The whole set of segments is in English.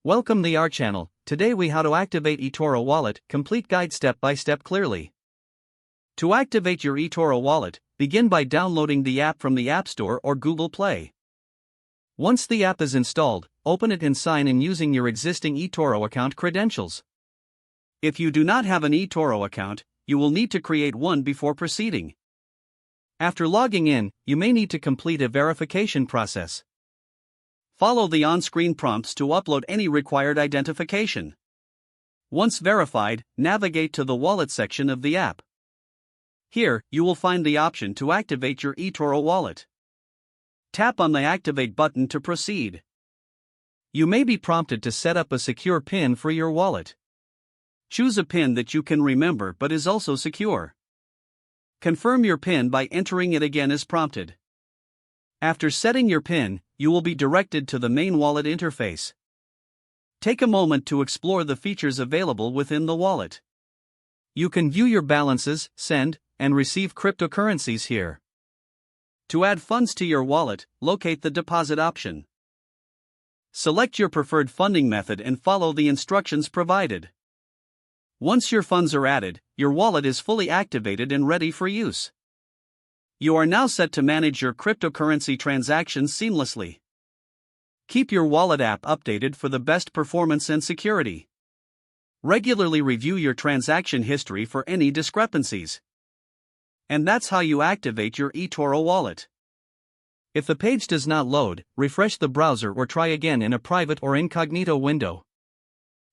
Welcome to our channel. Today we how to activate eToro wallet, complete guide step by step clearly. To activate your eToro wallet, begin by downloading the app from the App Store or Google Play. Once the app is installed, open it and sign in using your existing eToro account credentials. If you do not have an eToro account, you will need to create one before proceeding. After logging in, you may need to complete a verification process. Follow the on-screen prompts to upload any required identification. Once verified, navigate to the Wallet section of the app. Here, you will find the option to activate your eToro wallet. Tap on the Activate button to proceed. You may be prompted to set up a secure PIN for your wallet. Choose a PIN that you can remember but is also secure. Confirm your PIN by entering it again as prompted. After setting your PIN, you will be directed to the main wallet interface. Take a moment to explore the features available within the wallet. You can view your balances, send, and receive cryptocurrencies here. To add funds to your wallet, locate the deposit option. Select your preferred funding method and follow the instructions provided. Once your funds are added, your wallet is fully activated and ready for use. You are now set to manage your cryptocurrency transactions seamlessly. Keep your wallet app updated for the best performance and security. Regularly review your transaction history for any discrepancies. And that's how you activate your eToro wallet. If the page does not load, refresh the browser or try again in a private or incognito window.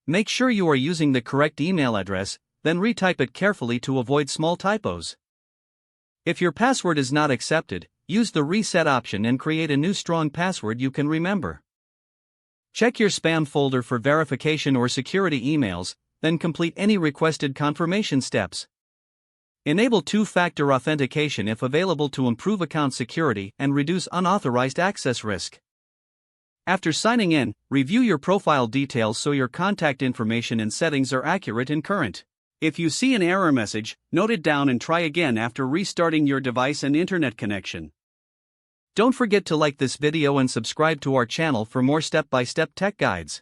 Make sure you are using the correct email address, then retype it carefully to avoid small typos. If your password is not accepted, use the reset option and create a new strong password you can remember. Check your spam folder for verification or security emails, then complete any requested confirmation steps. Enable two-factor authentication if available to improve account security and reduce unauthorized access risk. After signing in, review your profile details so your contact information and settings are accurate and current. If you see an error message, note it down and try again after restarting your device and internet connection. Don't forget to like this video and subscribe to our channel for more step-by-step tech guides.